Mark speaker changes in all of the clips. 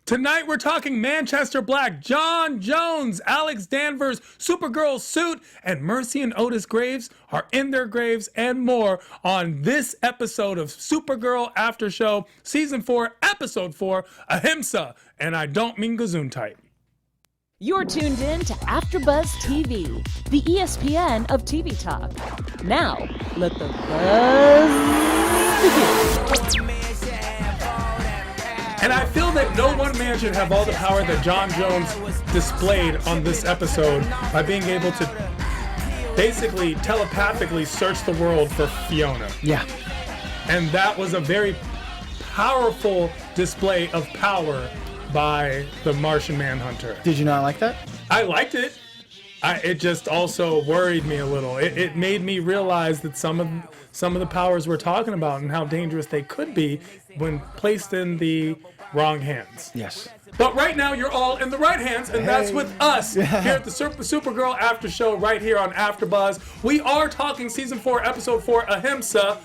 Speaker 1: Tonight we're talking Manchester Black, Jonn Jonez, Alex Danvers, Supergirl suit, and Mercy and Otis Graves are in their graves and more on this episode of Supergirl After Show, Season 4, Episode 4, Ahimsa, and I don't mean Gesundheit.
Speaker 2: You're tuned in to Afterbuzz TV, the ESPN of TV talk. Now, let the buzz begin.
Speaker 1: And I feel that no one man should have all the power that Jonn Jonez displayed on this episode by being able to basically telepathically search the world for Fiona.
Speaker 3: Yeah.
Speaker 1: And that was a very powerful display of power by the Martian Manhunter.
Speaker 3: Did you not like that?
Speaker 1: I liked it. It just also worried me a little. It made me realize that some of the powers we're talking about and how dangerous they could be when placed in the wrong hands.
Speaker 3: Yes.
Speaker 1: But right now, you're all in the right hands, and that's with us here at the Supergirl After Show right here on AfterBuzz. We are talking Season 4, Episode 4, Ahimsa.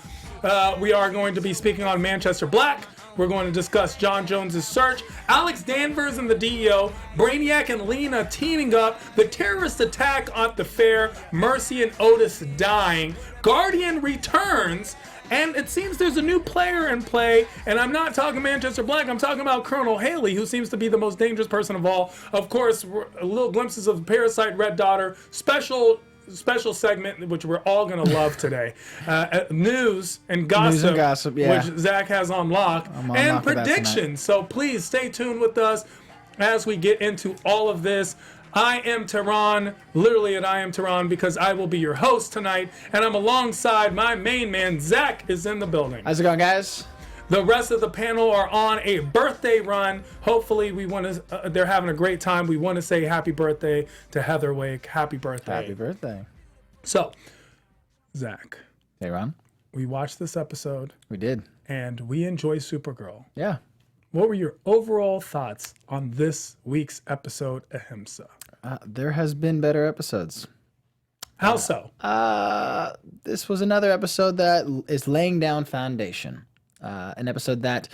Speaker 1: We are going to be speaking on Manchester Black. We're going to discuss Jonn Jonez' search, Alex Danvers and the DEO, Brainiac and Lena teaming up, the terrorist attack at the fair, Mercy and Otis dying, Guardian returns, and it seems there's a new player in play, and I'm not talking Manchester Black, I'm talking about Colonel Haley, who seems to be the most dangerous person of all. Of course, little glimpses of Parasite, Red Daughter, special segment which we're all gonna love today. News and gossip,
Speaker 3: yeah.
Speaker 1: Which Zach has on lock, and predictions. So please stay tuned with us as we get into all of this. I am Tehran, literally at I am Tehran, because I will be your host tonight, and I'm alongside my main man. Zach is in the building.
Speaker 3: How's it going, guys?
Speaker 1: The rest of the panel are on a birthday run. Hopefully, they're having a great time. We want to say happy birthday to Heather Wake. Happy birthday.
Speaker 3: Happy birthday.
Speaker 1: So, Zach.
Speaker 3: Hey, Ron.
Speaker 1: We watched this episode.
Speaker 3: We did.
Speaker 1: And we enjoy Supergirl.
Speaker 3: Yeah.
Speaker 1: What were your overall thoughts on this week's episode, Ahimsa?
Speaker 3: There has been better episodes.
Speaker 1: How so?
Speaker 3: This was another episode that is laying down foundation. An episode that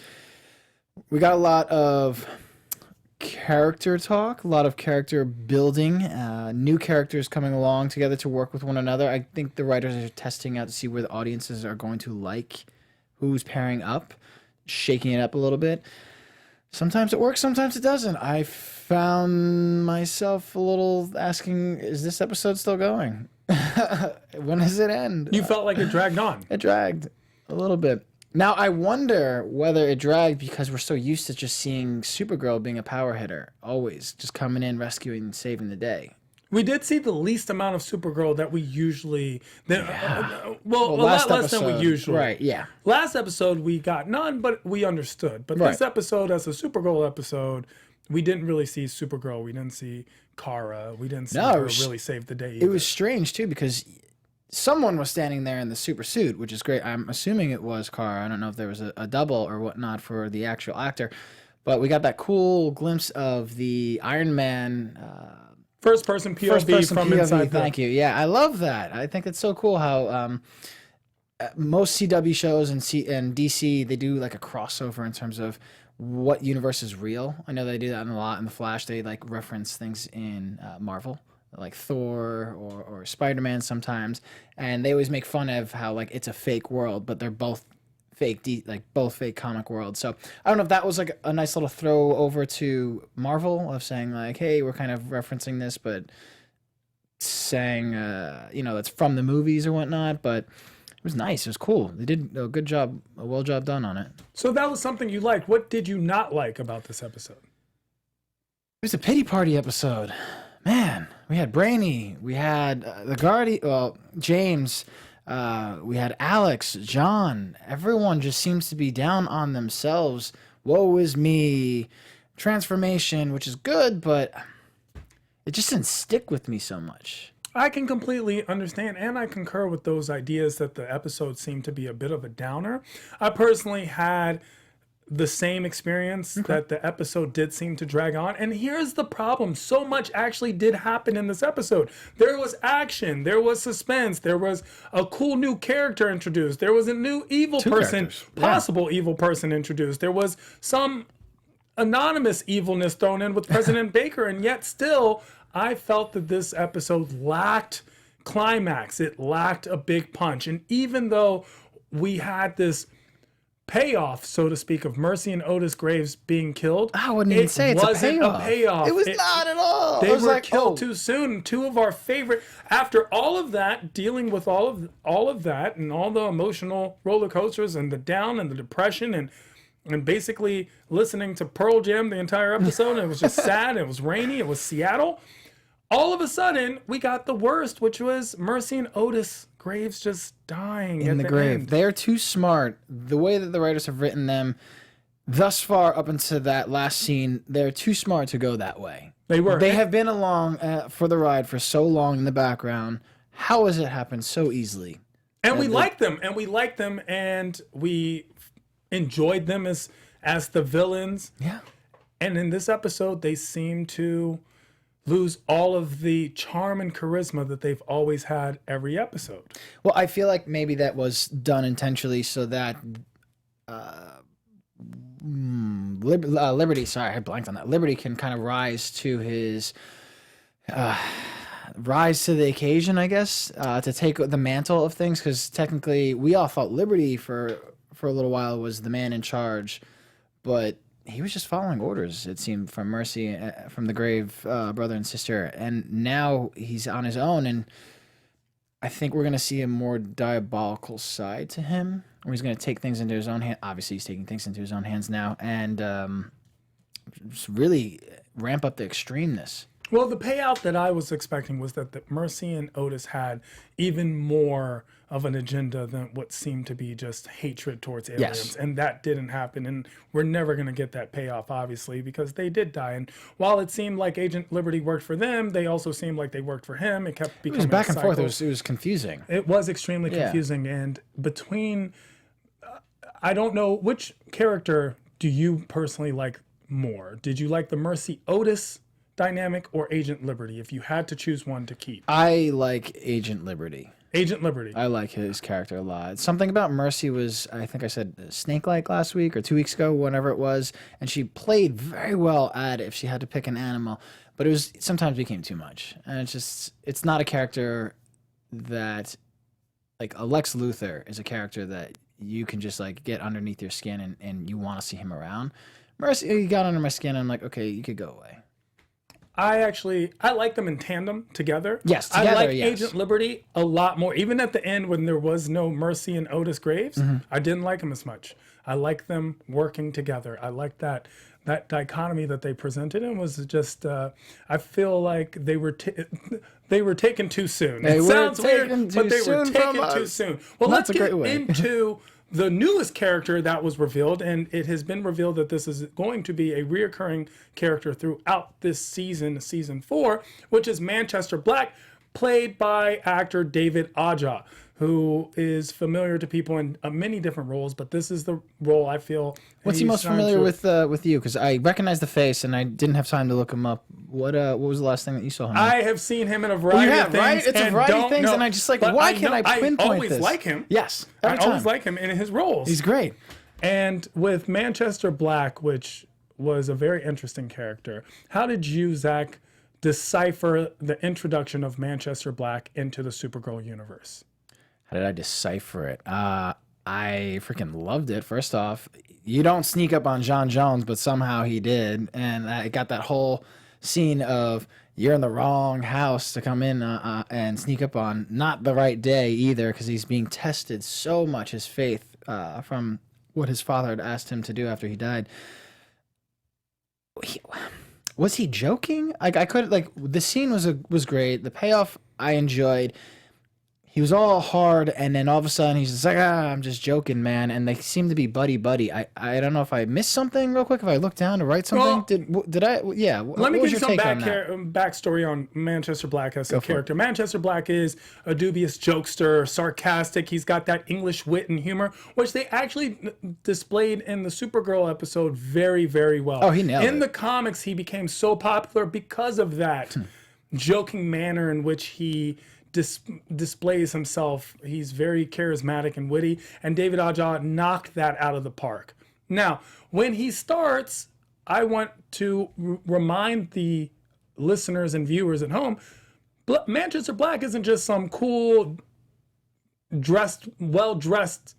Speaker 3: we got a lot of character talk, a lot of character building, new characters coming along together to work with one another. I think the writers are testing out to see where the audiences are going to like who's pairing up, shaking it up a little bit. Sometimes it works, sometimes it doesn't. I found myself a little asking, is this episode still going? When does it end?
Speaker 1: You felt like it dragged on.
Speaker 3: It dragged a little bit. Now, I wonder whether it dragged because we're so used to just seeing Supergirl being a power hitter, always just coming in, rescuing, and saving the day.
Speaker 1: We did see the least amount of Supergirl that we usually... a lot less than we usually...
Speaker 3: Right, yeah.
Speaker 1: Last episode, we got none, but we understood. But this episode, as a Supergirl episode, we didn't really see Supergirl. We didn't see Kara. We didn't see her really save the day either.
Speaker 3: It was strange, too, because someone was standing there in the super suit, which is great. I'm assuming it was Kara. I don't know if there was a double or whatnot for the actual actor. But we got that cool glimpse of the Iron Man...
Speaker 1: First-person POV from inside.
Speaker 3: Thank you. Yeah, I love that. I think it's so cool how most CW shows and DC, they do like a crossover in terms of what universe is real. I know they do that a lot in The Flash. They like reference things in Marvel, like Thor or Spider-Man sometimes, and they always make fun of how like it's a fake world, but they're both both fake comic worlds. So I don't know if that was like a nice little throw over to Marvel of saying like, hey, we're kind of referencing this, but saying, that's from the movies or whatnot. But it was nice. It was cool. They did a good job, a well job done on it.
Speaker 1: So that was something you liked. What did you not like about this episode?
Speaker 3: It was a pity party episode. Man, we had Brainy. We had the Guardian, James. We had Alex, John. Everyone just seems to be down on themselves. Woe is me. Transformation, which is good, but it just didn't stick with me so much.
Speaker 1: I can completely understand, and I concur with those ideas that the episode seemed to be a bit of a downer. I personally had the same experience that the episode did seem to drag on. And here's the problem. So much actually did happen in this episode. There was action. There was suspense. There was a cool new character introduced. There was a new evil person, possible evil person introduced. There was some anonymous evilness thrown in with President Baker, and yet still, I felt that this episode lacked climax. It lacked a big punch. And even though we had this payoff, so to speak, of Mercy and Otis Graves being killed,
Speaker 3: I wouldn't even say it's
Speaker 1: a payoff.
Speaker 3: It was not at all.
Speaker 1: They were killed too soon. Two of our favorite. After all of that, dealing with all of that and all the emotional roller coasters and the down and the depression and basically listening to Pearl Jam the entire episode, and it was just sad. It was rainy. It was Seattle. All of a sudden, we got the worst, which was Mercy and Otis Graves just dying
Speaker 3: in the grave.
Speaker 1: end.
Speaker 3: They're too smart. The way that the writers have written them thus far up into that last scene, they're too smart to go that way.
Speaker 1: They were.
Speaker 3: They have been along for the ride for so long in the background. How has it happened so easily?
Speaker 1: And we liked them, and we enjoyed them as the villains.
Speaker 3: Yeah.
Speaker 1: And in this episode, they seem to lose all of the charm and charisma that they've always had every episode.
Speaker 3: Well, I feel like maybe that was done intentionally so that Liberty, sorry, I blanked on that. Liberty can kind of rise to the occasion, I guess, to take the mantle of things, because technically we all thought Liberty for a little while was the man in charge, but he was just following orders, it seemed, from Mercy, from the Grave brother and sister, and now he's on his own, and I think we're going to see a more diabolical side to him, where he's going to take things into his own hand. Obviously, he's taking things into his own hands now, and just really ramp up the extremeness.
Speaker 1: Well, the payout that I was expecting was that Mercy and Otis had even more of an agenda than what seemed to be just hatred towards aliens.
Speaker 3: Yes.
Speaker 1: And that didn't happen. And we're never going to get that payoff, obviously, because they did die. And while it seemed like Agent Liberty worked for them, they also seemed like they worked for him. It kept becoming
Speaker 3: It was back and forth.
Speaker 1: cycle.
Speaker 3: It was confusing.
Speaker 1: It was extremely confusing. And between, I don't know, which character do you personally like more? Did you like the Mercy Otis dynamic or Agent Liberty, if you had to choose one to keep?
Speaker 3: I like Agent Liberty.
Speaker 1: Agent Liberty.
Speaker 3: I like his character a lot. Something about Mercy was, I think I said snake-like last week or 2 weeks ago, whenever it was, and she played very well at it if she had to pick an animal, but it was sometimes became too much. And it's not a character that, like a Lex Luthor is a character that you can just like get underneath your skin and you want to see him around. Mercy, he got under my skin and I'm like, okay, you could go away.
Speaker 1: I like them in tandem together.
Speaker 3: Yes, together,
Speaker 1: I like
Speaker 3: yes.
Speaker 1: Agent Liberty a lot more. Even at the end when there was no Mercy and Otis Graves, I didn't like them as much. I like them working together. I like that dichotomy that they presented, and was just I feel like they were taken too soon. It sounds weird, but they were taken too soon. Well, let's get into the newest character that was revealed, and it has been revealed that this is going to be a reoccurring character throughout this season 4, which is Manchester Black, played by actor David Aja, who is familiar to people in many different roles, but this is the role I feel.
Speaker 3: What's he most familiar with you? Because I recognize the face, and I didn't have time to look him up. What was the last thing that you saw him in?
Speaker 1: I have seen him in a variety of things.
Speaker 3: Right? It's a variety of things, and I just like, why can't I pinpoint this?
Speaker 1: I always like him.
Speaker 3: Yes,
Speaker 1: I always like him in his roles.
Speaker 3: He's great.
Speaker 1: And with Manchester Black, which was a very interesting character, how did you, Zach, decipher the introduction of Manchester Black into the Supergirl universe?
Speaker 3: How did I decipher it? I freaking loved it. First off, you don't sneak up on Jonn Jonez, but somehow he did. And I got that whole scene of you're in the wrong house to come in and sneak up on. Not the right day either, because he's being tested so much, his faith, from what his father had asked him to do after he died. Was he joking? I could, like, the scene was great. The payoff I enjoyed. He was all hard, and then all of a sudden he's just like, I'm just joking, man. And they seem to be buddy-buddy. I don't know if I missed something real quick, if I looked down to write something.
Speaker 1: Well,
Speaker 3: did I? Yeah.
Speaker 1: Let me give you some backstory on Manchester Black as a character. Manchester Black is a dubious jokester, sarcastic. He's got that English wit and humor, which they actually displayed in the Supergirl episode very, very well.
Speaker 3: Oh, he nailed it.
Speaker 1: In the comics, he became so popular because of that joking manner in which he displays himself. He's very charismatic and witty, and David Aja knocked that out of the park. Now, when he starts I want to remind the listeners and viewers at home, Manchester Black isn't just some cool, well-dressed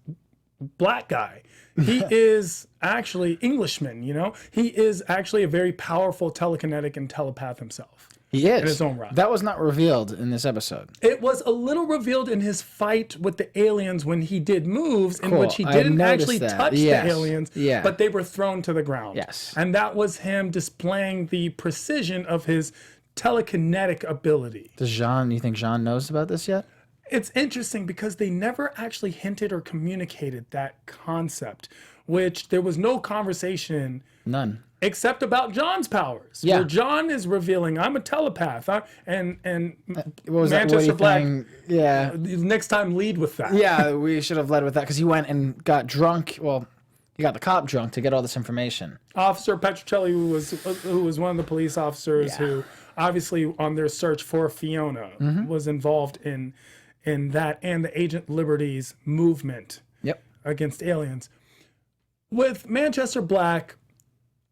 Speaker 1: black guy. He is actually Englishman, you know? He is actually a very powerful telekinetic and telepath himself.
Speaker 3: He is.
Speaker 1: In his own right.
Speaker 3: That was not revealed in this episode.
Speaker 1: It was a little revealed in his fight with the aliens when he did moves in
Speaker 3: Cool.
Speaker 1: which he
Speaker 3: I
Speaker 1: didn't
Speaker 3: noticed
Speaker 1: actually
Speaker 3: that.
Speaker 1: touch
Speaker 3: Yes.
Speaker 1: the aliens,
Speaker 3: Yeah.
Speaker 1: but they were thrown to the ground.
Speaker 3: Yes.
Speaker 1: And that was him displaying the precision of his telekinetic ability.
Speaker 3: You think Jonn knows about this yet?
Speaker 1: It's interesting because they never actually hinted or communicated that concept, which there was no conversation
Speaker 3: None.
Speaker 1: except about John's powers.
Speaker 3: Yeah.
Speaker 1: Where Jonn is revealing, I'm a telepath. And
Speaker 3: What was that
Speaker 1: Manchester
Speaker 3: Woody
Speaker 1: Black,
Speaker 3: thing? Yeah.
Speaker 1: next time lead with that.
Speaker 3: Yeah, we should have led with that because he went and got drunk. Well, he got the cop drunk to get all this information.
Speaker 1: Officer Petrocelli, who was one of the police officers who obviously on their search for Fiona was involved in that and the Agent Liberty's movement
Speaker 3: Yep.
Speaker 1: against aliens. With Manchester Black,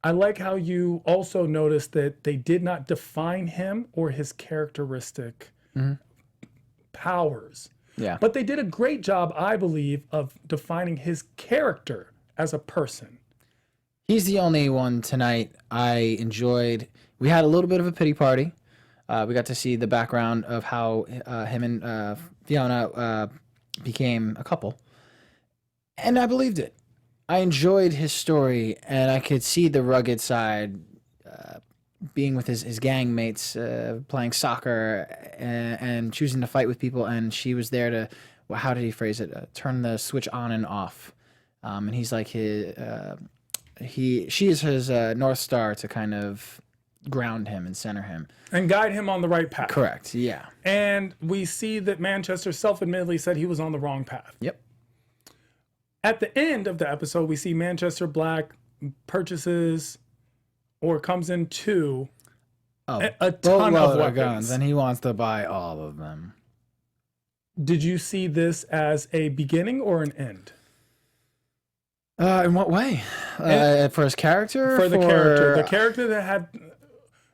Speaker 1: I like how you also noticed that they did not define him or his characteristic powers.
Speaker 3: Yeah.
Speaker 1: But they did a great job, I believe, of defining his character as a person.
Speaker 3: He's the only one tonight I enjoyed. We had a little bit of a pity party. We got to see the background of how him and Fiona became a couple. And I believed it. I enjoyed his story, and I could see the rugged side, being with his gang mates, playing soccer, and choosing to fight with people. And she was there to, well, how did he phrase it? Turn the switch on and off. And he's like she is his North Star to kind of ground him and center him.
Speaker 1: And guide him on the right path.
Speaker 3: Correct, yeah.
Speaker 1: And we see that Manchester self-admittedly said he was on the wrong path.
Speaker 3: Yep.
Speaker 1: At the end of the episode, we see Manchester Black purchases or comes into a ton of weapons.
Speaker 3: Guns, and he wants to buy all of them.
Speaker 1: Did you see this as a beginning or an end?
Speaker 3: In what way? For his character?
Speaker 1: For the character. The character that had...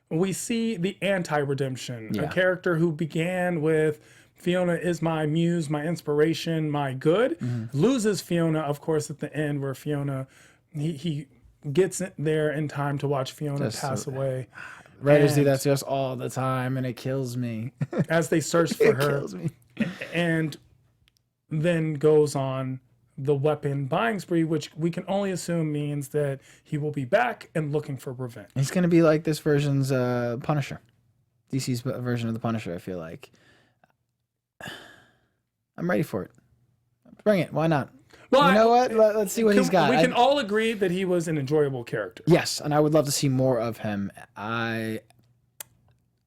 Speaker 1: We see the anti-redemption.
Speaker 3: Yeah.
Speaker 1: A character who began with... Fiona is my muse, my inspiration, my good. Loses Fiona, of course, at the end where Fiona, he gets there in time to watch Fiona pass away.
Speaker 3: Writers do that to us all the time, and it kills me.
Speaker 1: As they search for her.
Speaker 3: Kills me.
Speaker 1: And then goes on the weapon buying spree, which we can only assume means that he will be back and looking for revenge.
Speaker 3: He's going to be like this version's Punisher. DC's version of the Punisher, I feel like. I'm ready for it. Bring it. Why not?
Speaker 1: Well,
Speaker 3: you know what? Let's see what he's got.
Speaker 1: We can all agree that he was an enjoyable character.
Speaker 3: Yes, and I would love to see more of him. I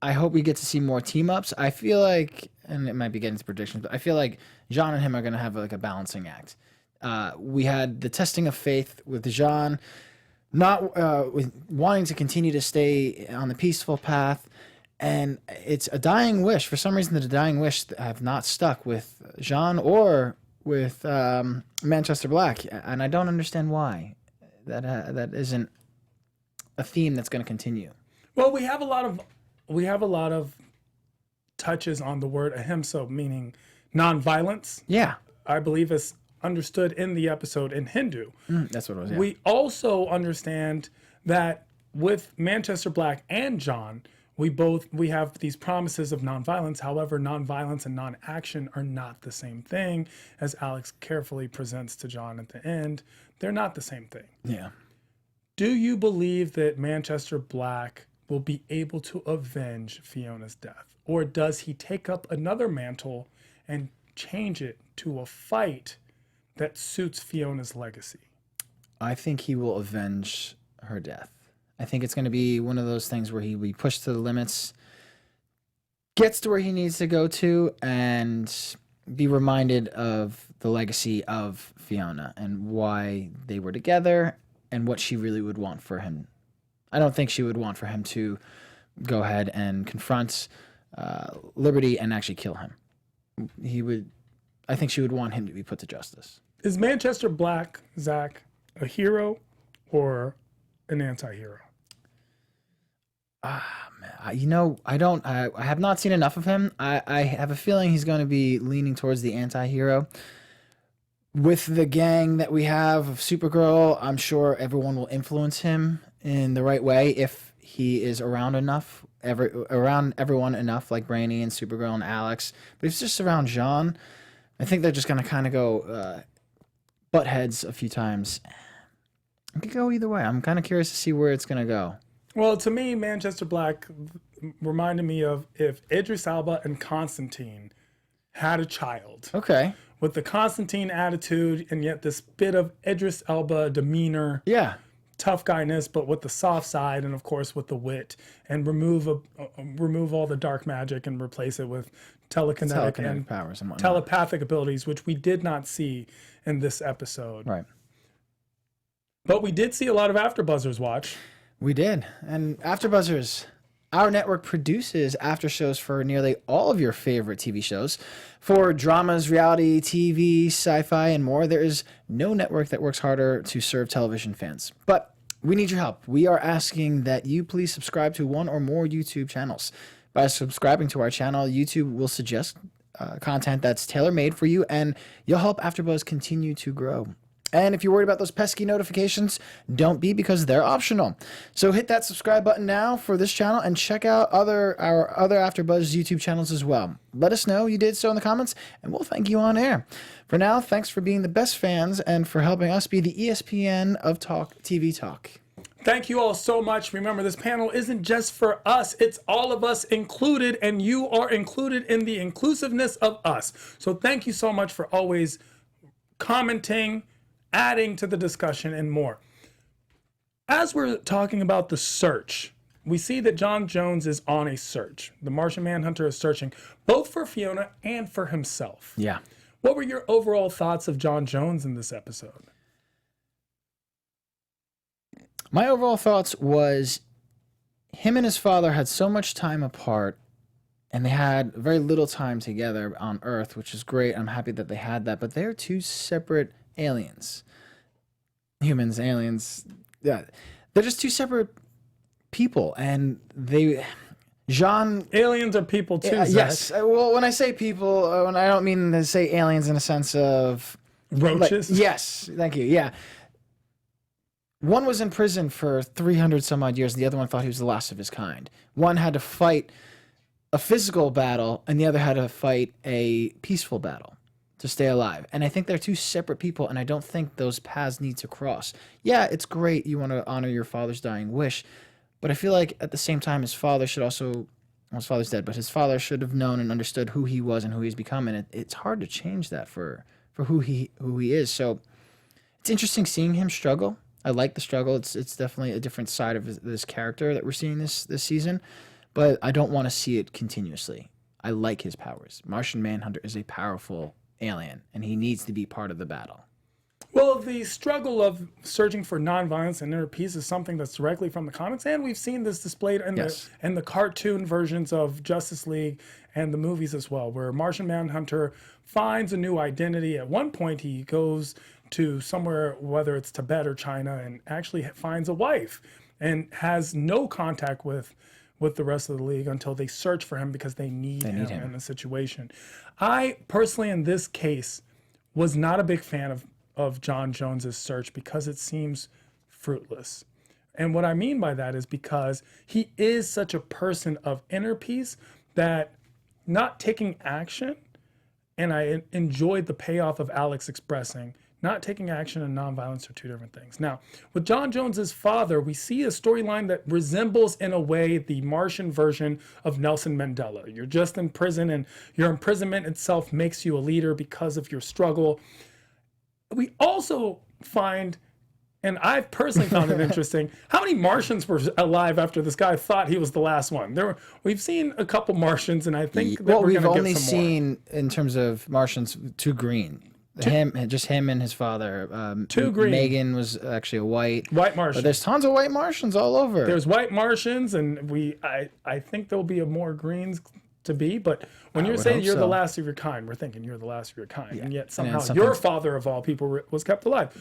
Speaker 3: hope we get to see more team ups. I feel like, and it might be getting to predictions, but I feel like Jonn and him are going to have like a balancing act. We had the testing of faith with Jonn, not with wanting to continue to stay on the peaceful path. And it's a dying wish. For some reason, the dying wish have not stuck with Jonn or with Manchester Black, and I don't understand why. That isn't a theme that's going to continue.
Speaker 1: Well, we have a lot of touches on the word ahimsa, meaning nonviolence.
Speaker 3: Yeah,
Speaker 1: I believe is understood in the episode in Hindu.
Speaker 3: That's what it was. Yeah.
Speaker 1: We also understand that with Manchester Black and Jonn, we have these promises of nonviolence. However, nonviolence and non-action are not the same thing, as Alex carefully presents to Jonn at the end. They're not the same thing.
Speaker 3: Yeah.
Speaker 1: Do you believe that Manchester Black will be able to avenge Fiona's death? Or does he take up another mantle and change it to a fight that suits Fiona's legacy?
Speaker 3: I think he will avenge her death. I think it's going to be one of those things where he will be pushed to the limits, gets to where he needs to go to, and be reminded of the legacy of Fiona and why they were together and what she really would want for him. I don't think she would want for him to go ahead and confront Liberty and actually kill him. I think she would want him to be put to justice.
Speaker 1: Is Manchester Black, Zach, a hero or an anti-hero?
Speaker 3: I have not seen enough of him. I have a feeling he's going to be leaning towards the anti-hero. With the gang that we have of Supergirl, I'm sure everyone will influence him in the right way if he is around enough, around everyone enough, like Brainy and Supergirl and Alex. But if it's just around Jonn, I think they're just going to kind of go butt heads a few times. It could go either way. I'm kind of curious to see where it's going to go.
Speaker 1: Well, to me, Manchester Black reminded me of if Idris Elba and Constantine had a child.
Speaker 3: Okay.
Speaker 1: With the Constantine attitude and yet this bit of Idris Elba demeanor.
Speaker 3: Yeah.
Speaker 1: Tough guyness, but with the soft side and of course with the wit, and remove all the dark magic and replace it with telekinetic and
Speaker 3: powers and
Speaker 1: telepathic abilities, which we did not see in this episode.
Speaker 3: Right.
Speaker 1: But we did see a lot of AfterBuzzers watch.
Speaker 3: We did. And AfterBuzzers, our network produces after shows for nearly all of your favorite TV shows. For dramas, reality, TV, sci-fi, and more, there is no network that works harder to serve television fans. But we need your help. We are asking that you please subscribe to one or more YouTube channels. By subscribing to our channel, YouTube will suggest content that's tailor-made for you, and you'll help AfterBuzz continue to grow. And if you're worried about those pesky notifications, don't be, because they're optional. So hit that subscribe button now for this channel and check out our other AfterBuzz YouTube channels as well. Let us know you did so in the comments, and we'll thank you on air. For now, thanks for being the best fans and for helping us be the ESPN of TV talk.
Speaker 1: Thank you all so much. Remember, this panel isn't just for us. It's all of us included, and you are included in the inclusiveness of us. So thank you so much for always commenting, adding to the discussion, and more. As we're talking about the search, we see that Jonn Jonez is on a search. The Martian Manhunter is searching both for Fiona and for himself.
Speaker 3: Yeah.
Speaker 1: What were your overall thoughts of Jonn Jonez in this episode?
Speaker 3: My overall thoughts was him and his father had so much time apart, and they had very little time together on Earth, which is great. I'm happy that they had that, but they're two separate aliens. Humans, aliens, yeah, they're just two separate people, and Jonn...
Speaker 1: Aliens are people too, Zach.
Speaker 3: Yes. Well, when I say people, when I don't mean to say aliens in a sense of...
Speaker 1: Roaches?
Speaker 3: Yes, thank you, yeah. One was in prison for 300 some odd years, and the other one thought he was the last of his kind. One had to fight a physical battle, and the other had to fight a peaceful battle to stay alive. And I think they're two separate people, and I don't think those paths need to cross. Yeah, it's great you want to honor your father's dying wish, but I feel like at the same time his father should also, well, his father's dead, but his father should have known and understood who he was and who he's become, and it's hard to change that for who he is. So it's interesting seeing him struggle. I like the struggle. It's definitely a different side of this character that we're seeing this season, but I don't want to see it continuously. I like his powers. Martian Manhunter is a powerful alien, and he needs to be part of the battle.
Speaker 1: Well, the struggle of searching for nonviolence and inner peace is something that's directly from the comics, and we've seen this displayed in the cartoon versions of Justice League and the movies as well, where Martian Manhunter finds a new identity. At one point, he goes to somewhere, whether it's Tibet or China, and actually finds a wife and has no contact with the rest of the League until they search for him because they need him in a situation. I personally, in this case, was not a big fan of Jonn Jonez's search because it seems fruitless. And what I mean by that is because he is such a person of inner peace that not taking action, and I enjoyed the payoff of Alex expressing, not taking action and nonviolence are two different things. Now, with Jonn Jonez's father, we see a storyline that resembles, in a way, the Martian version of Nelson Mandela. You're just in prison, and your imprisonment itself makes you a leader because of your struggle. We also find, and I've personally found it interesting, how many Martians were alive after this guy thought he was the last one? We've seen a couple Martians, and I think that we're going to get some more.
Speaker 3: We've only seen, in terms of Martians, two green. Just him and his father.
Speaker 1: Two green.
Speaker 3: Megan was actually a white
Speaker 1: Martian.
Speaker 3: But there's tons of white Martians all over.
Speaker 1: There's white Martians, and I think there'll be more greens to be. But when you're saying you're the last of your kind, we're thinking you're the last of your kind, and yet somehow your father of all people was kept alive.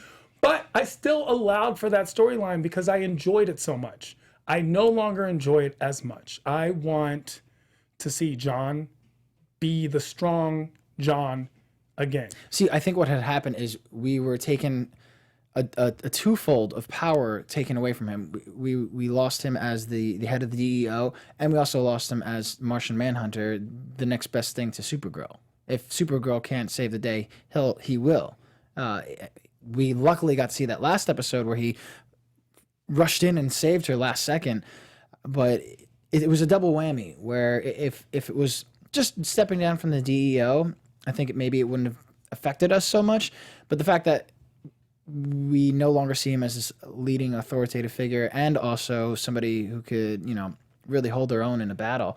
Speaker 1: But I still allowed for that storyline because I enjoyed it so much. I no longer enjoy it as much. I want to see Jonn be the strong Jonn again.
Speaker 3: See, I think what had happened is we were taking a twofold of power taken away from him. We lost him as the head of the DEO, and we also lost him as Martian Manhunter, the next best thing to Supergirl. If Supergirl can't save the day, he will. We luckily got to see that last episode where he rushed in and saved her last second, but it was a double whammy where if it was just stepping down from the DEO, I think maybe it wouldn't have affected us so much. But the fact that we no longer see him as this leading authoritative figure and also somebody who could, really hold their own in a battle,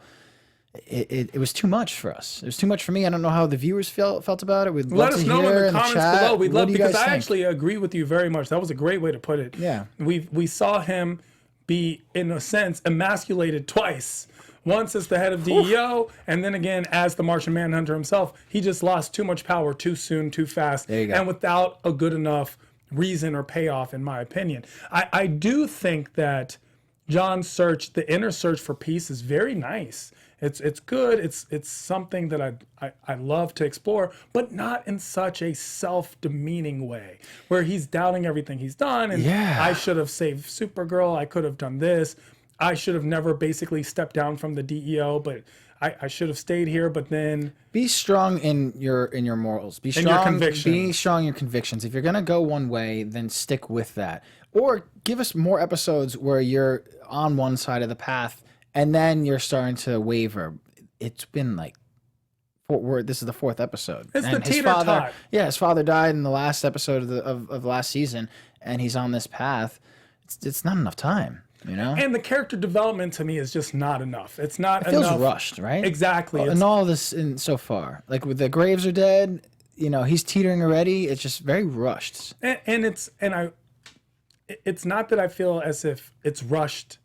Speaker 3: it was too much for us. It was too much for me. I don't know how the viewers felt about it. We'd love
Speaker 1: Let us
Speaker 3: to
Speaker 1: know
Speaker 3: hear
Speaker 1: in the comments below. We'd love, because I
Speaker 3: think?
Speaker 1: actually agree with you very much. That was a great way to put it.
Speaker 3: Yeah.
Speaker 1: We saw him be, in a sense, emasculated twice. Once as the head of DEO, and then again as the Martian Manhunter himself. He just lost too much power too soon, too fast,
Speaker 3: There you go.
Speaker 1: and without a good enough reason or payoff, in my opinion. I do think that Jonn's search, the inner search for peace, is very nice. It's good. It's something that I love to explore, but not in such a self-demeaning way where he's doubting everything he's done. And
Speaker 3: Yeah.
Speaker 1: I should have saved Supergirl. I could have done this. I should have never basically stepped down from the DEO, but I should have stayed here. But then
Speaker 3: Be strong in your morals. Be strong.
Speaker 1: your convictions.
Speaker 3: Be strong in your convictions. If you're gonna go one way, then stick with that. Or give us more episodes where you're on one side of the path and then you're starting to waver. It's been like this is the 4th episode.
Speaker 1: It's
Speaker 3: and
Speaker 1: the
Speaker 3: his
Speaker 1: teeter
Speaker 3: father,
Speaker 1: tot.
Speaker 3: yeah, his father died in the last episode of last season, and he's on this path. It's not enough time,
Speaker 1: And the character development to me is just not enough. It's not
Speaker 3: It feels
Speaker 1: enough.
Speaker 3: rushed, right?
Speaker 1: Exactly.
Speaker 3: And all this so far, like with the Graves are dead, he's teetering already. It's just very rushed.
Speaker 1: And it's not that I feel as if it's rushed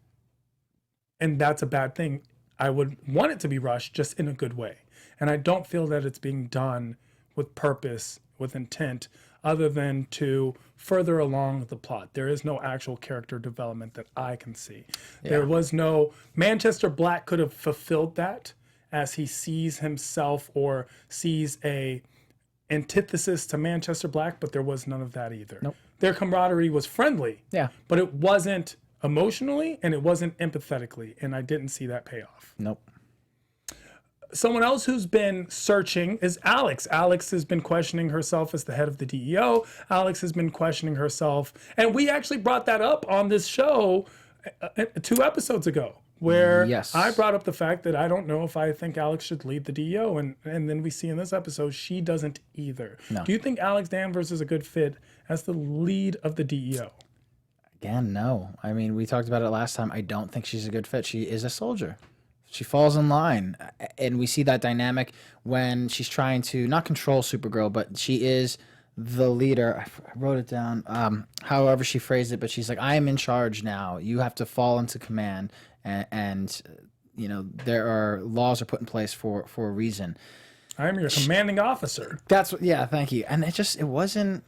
Speaker 1: and that's a bad thing. I would want it to be rushed, just in a good way. And I don't feel that it's being done with purpose, with intent, other than to further along the plot. There is no actual character development that I can see. There was no... Manchester Black could have fulfilled that as he sees himself or sees a antithesis to Manchester Black, but there was none of that either.
Speaker 3: Nope.
Speaker 1: Their camaraderie was friendly,
Speaker 3: Yeah.
Speaker 1: but it wasn't emotionally and it wasn't empathetically, and I didn't see that payoff.
Speaker 3: Nope.
Speaker 1: Someone else who's been searching is Alex. Alex has been questioning herself as the head of the DEO. Alex has been questioning herself. And we actually brought that up on this show 2 episodes ago, where
Speaker 3: Yes.
Speaker 1: I brought up the fact that I don't know if I think Alex should lead the DEO. And then we see in this episode, she doesn't either.
Speaker 3: No.
Speaker 1: Do you think Alex Danvers is a good fit as the lead of the DEO?
Speaker 3: Again, no. I mean, we talked about it last time. I don't think she's a good fit. She is a soldier. She falls in line. And we see that dynamic when she's trying to not control Supergirl, but she is the leader. I wrote it down, however she phrased it, but she's like, I am in charge now. You have to fall into command. And there are laws are put in place for a reason.
Speaker 1: I am your commanding officer.
Speaker 3: That's what, yeah, thank you. And it wasn't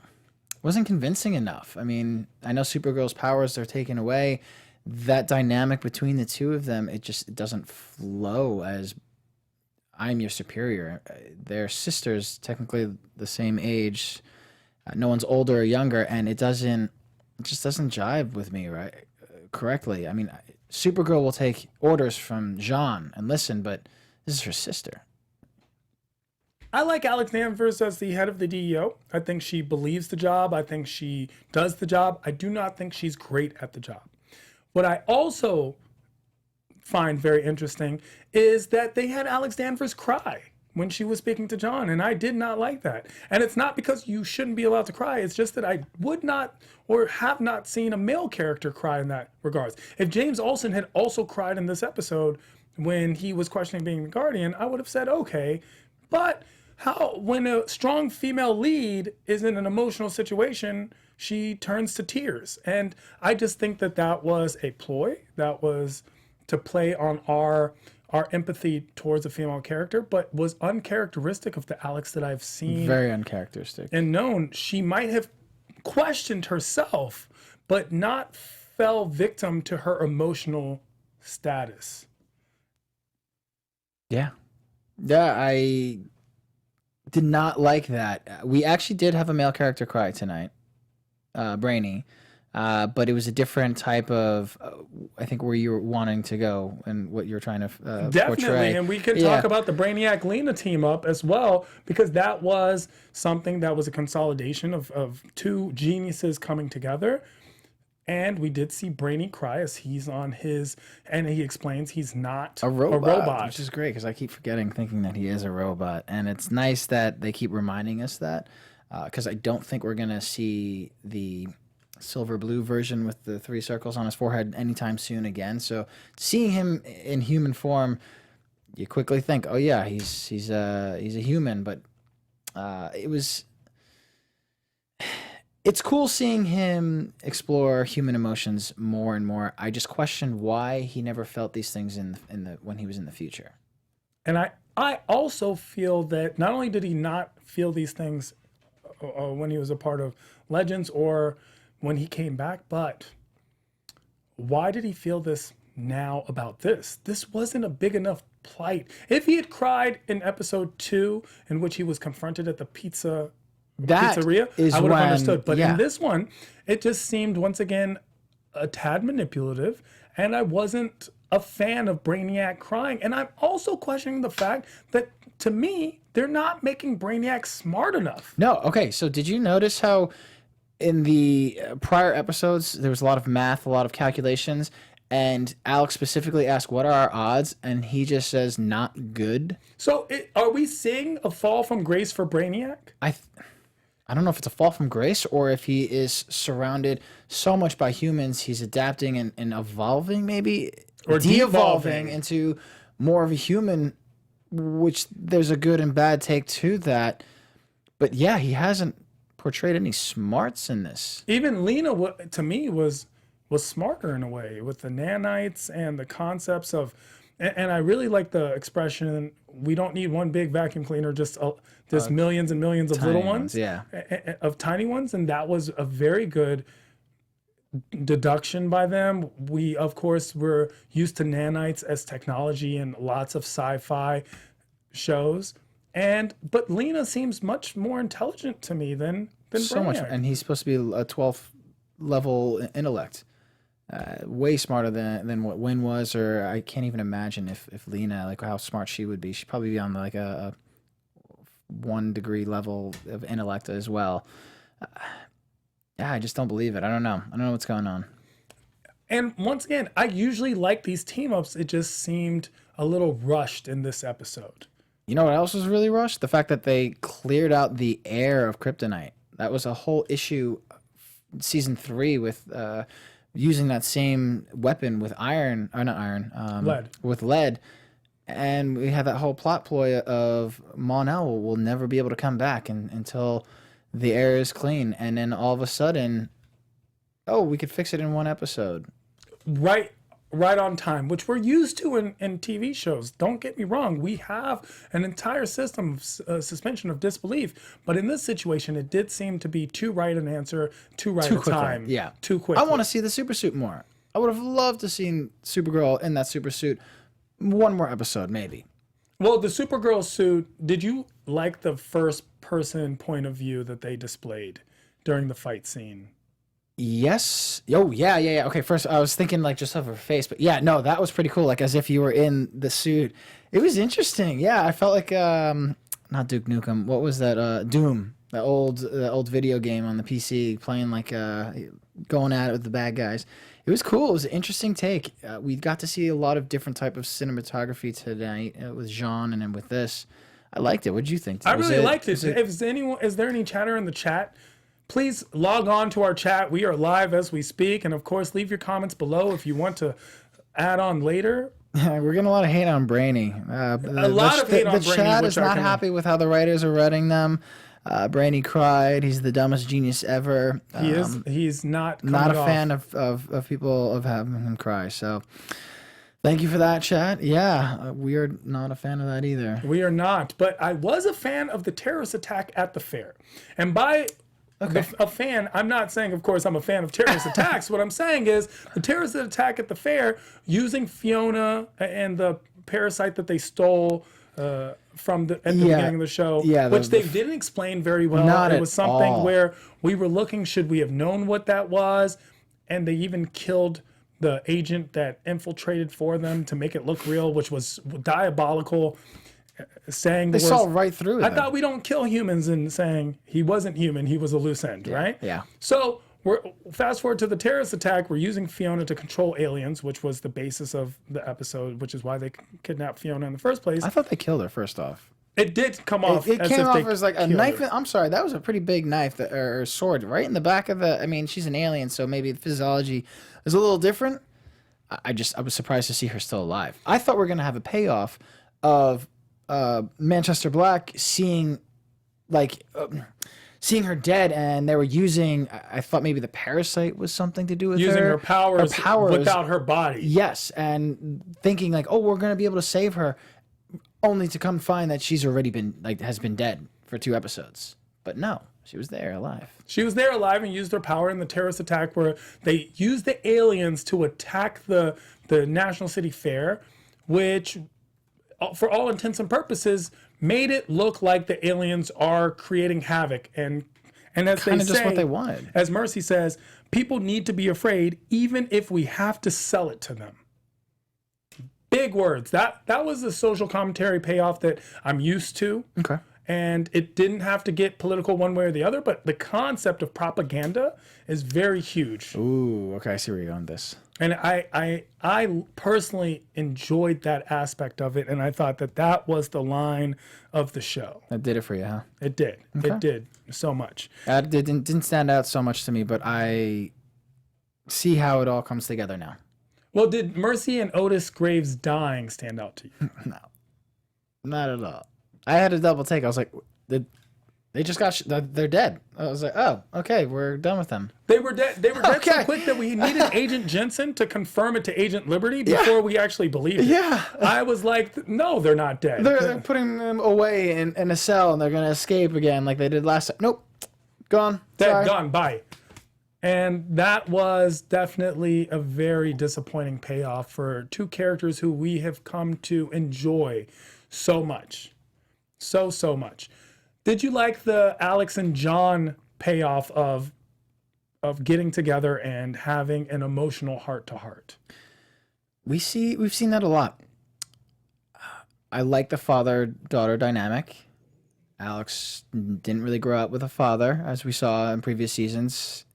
Speaker 3: convincing enough. I mean, I know Supergirl's powers are taken away. That dynamic between the two of them, it doesn't flow as I'm your superior. They're sisters, technically the same age. No one's older or younger, and it just doesn't jive with me correctly. I mean, Supergirl will take orders from Jonn and listen, but this is her sister.
Speaker 1: I like Alex Danvers as the head of the DEO. I think she believes the job. I think she does the job. I do not think she's great at the job. What I also find very interesting is that they had Alex Danvers cry when she was speaking to Jonn, and I did not like that. And it's not because you shouldn't be allowed to cry. It's just that I would not or have not seen a male character cry in that regards. If James Olsen had also cried in this episode when he was questioning being the Guardian, I would have said, okay, but when a strong female lead is in an emotional situation, she turns to tears. And I just think that was a ploy. That was to play on our empathy towards a female character, but was uncharacteristic of the Alex that I've seen.
Speaker 3: Very uncharacteristic.
Speaker 1: And known. She might have questioned herself, but not fell victim to her emotional status.
Speaker 3: Yeah. Yeah, I did not like that. We actually did have a male character cry tonight, Brainy, but it was a different type of, I think, where you were wanting to go and what you're trying to
Speaker 1: Definitely,
Speaker 3: portray.
Speaker 1: and we can talk about the Brainiac Lena team up as well, because that was something that was a consolidation of two geniuses coming together. And we did see Brainy cry as he's on his, and he explains he's not a robot.
Speaker 3: Which is great, because I keep thinking that he is a robot. And it's nice that they keep reminding us that, because I don't think we're going to see the silver blue version with the 3 circles on his forehead anytime soon again. So seeing him in human form, you quickly think, oh yeah, he's a human. But it's cool seeing him explore human emotions more and more. I just question why he never felt these things when he was in the future.
Speaker 1: And I also feel that not only did he not feel these things when he was a part of Legends or when he came back, but why did he feel this now about this? This wasn't a big enough plight. If he had cried in episode 2, in which he was confronted at the pizzeria, I would have understood. But in this one, it just seemed once again a tad manipulative, and I wasn't a fan of Brainiac crying. And I'm also questioning the fact that, to me, they're not making Brainiac smart enough.
Speaker 3: No, okay. So did you notice how in the prior episodes there was a lot of math, a lot of calculations, and Alex specifically asked, "What are our odds?" and he just says, "Not good."
Speaker 1: So are we seeing a fall from grace for Brainiac?
Speaker 3: I don't know if it's a fall from grace or if he is surrounded so much by humans, he's adapting and evolving, maybe, or de-evolving into more of a human, which there's a good and bad take to that. But yeah, he hasn't portrayed any smarts in this.
Speaker 1: Even Lena, to me, was smarter in a way with the nanites and the concepts of, and I really like the expression, we don't need one big vacuum cleaner, just millions and millions of little ones, of tiny ones. And that was a very good deduction by them. We, of course, were used to nanites as technology in lots of sci-fi shows. But Lena seems much more intelligent to me than
Speaker 3: so
Speaker 1: Brainiac.
Speaker 3: Much, and he's supposed to be a 12th level intellect. Way smarter than what Wynn was, or I can't even imagine if Lena, like how smart she would be. She'd probably be on like a 1 degree level of intellect as well. Yeah, I just don't believe it. I don't know what's going on.
Speaker 1: And once again, I usually like these team ups. It just seemed a little rushed in this episode.
Speaker 3: You know what else was really rushed? The fact that they cleared out the air of Kryptonite. That was a whole issue season 3 with using that same weapon with lead. With lead. And we have that whole plot ploy of Mon-El will never be able to come back until the air is clean. And then all of a sudden, we could fix it in 1 episode. Right
Speaker 1: on time, which we're used to in TV shows. Don't get me wrong. We have an entire system of suspension of disbelief. But in this situation, it did seem to be too right an answer, too right a time.
Speaker 3: Yeah.
Speaker 1: Too quick.
Speaker 3: I want to see the super suit more. I would have loved to see Supergirl in that super suit 1 more episode, maybe.
Speaker 1: Well, the Supergirl suit, did you like the first person point of view that they displayed during the fight scene?
Speaker 3: Yes. Oh, yeah. Okay, first I was thinking like just of her face, but yeah, no, that was pretty cool. Like as if you were in the suit. It was interesting. Yeah, I felt like not Duke Nukem. What was that? Doom. The old video game on the PC, playing like going at it with the bad guys. It was cool. It was an interesting take. We got to see a lot of different type of cinematography tonight with Jonn, and then with this, I liked it. What did you think?
Speaker 1: I really liked it. Is there any chatter in the chat? Please log on to our chat. We are live as we speak. And of course, leave your comments below if you want to add on later.
Speaker 3: We're getting a lot of hate on Brainy.
Speaker 1: A lot of hate on Brainy.
Speaker 3: The chat is not happy with how the writers are writing them. Brainy cried. He's the dumbest genius ever.
Speaker 1: He is. He's not
Speaker 3: a fan of people of having him cry. So thank you for that, chat. Yeah, we are not a fan of that either.
Speaker 1: We are not. But I was a fan of the terrorist attack at the fair. And by A fan. I'm not saying, of course, I'm a fan of terrorist attacks. What I'm saying is the terrorist attack at the fair using Fiona and the parasite that they stole from at the beginning of the show, which they didn't explain very well. It was something where we were looking, should we have known what that was? And they even killed the agent that infiltrated for them to make it look real, which was diabolical. Saying
Speaker 3: they saw right through it.
Speaker 1: I thought we don't kill humans, and saying he wasn't human, he was a loose end, right?
Speaker 3: Yeah.
Speaker 1: So we're fast forward to the terrorist attack. We're using Fiona to control aliens, which was the basis of the episode, which is why they kidnapped Fiona in the first place.
Speaker 3: I thought they killed her first off.
Speaker 1: It did come off.
Speaker 3: It came off as like a knife. I'm sorry, that was a pretty big knife or sword right in the back of the. I mean, she's an alien, so maybe the physiology is a little different. I was surprised to see her still alive. I thought we were gonna have a payoff of Manchester Black seeing her dead, and they were using. I thought maybe the parasite was something to do with
Speaker 1: using her powers without her body.
Speaker 3: Yes, and thinking like, oh, we're gonna be able to save her, only to come find that she's already been has been dead for 2 episodes. But no, she was there alive.
Speaker 1: She was there alive and used her power in the terrorist attack, where they used the aliens to attack the National City Fair, which, for all intents and purposes, made it look like the aliens are creating havoc. And as they say,
Speaker 3: just what they wanted.
Speaker 1: As Mercy says, people need to be afraid, even if we have to sell it to them. Big words. That was the social commentary payoff that I'm used to.
Speaker 3: Okay.
Speaker 1: And it didn't have to get political one way or the other, but the concept of propaganda is very huge.
Speaker 3: Ooh, okay, I see where you're going with this.
Speaker 1: And I personally enjoyed that aspect of it, and I thought that was the line of the show.
Speaker 3: That did it for you, huh?
Speaker 1: It did. Okay. It did so much.
Speaker 3: It didn't stand out so much to me, but I see how it all comes together now.
Speaker 1: Well, did Mercy and Otis Grave's dying stand out to you?
Speaker 3: No, not at all. I had a double take. I was like, they just got they're dead. I was like, oh, okay, we're done with them.
Speaker 1: They were dead. They were dead so quick that we needed Agent Jensen to confirm it to Agent Liberty before we actually believed it.
Speaker 3: Yeah.
Speaker 1: I was like, no, they're not dead.
Speaker 3: They're putting them away in a cell, and they're gonna escape again like they did last time. Nope, gone.
Speaker 1: Dead, gone, bye. And that was definitely a very disappointing payoff for 2 characters who we have come to enjoy so much. So much. Did you like the Alex and John payoff of getting together and having an emotional heart-to-heart?
Speaker 3: We've seen that a lot. I like the father-daughter dynamic. Alex didn't really grow up with a father, as we saw in previous seasons.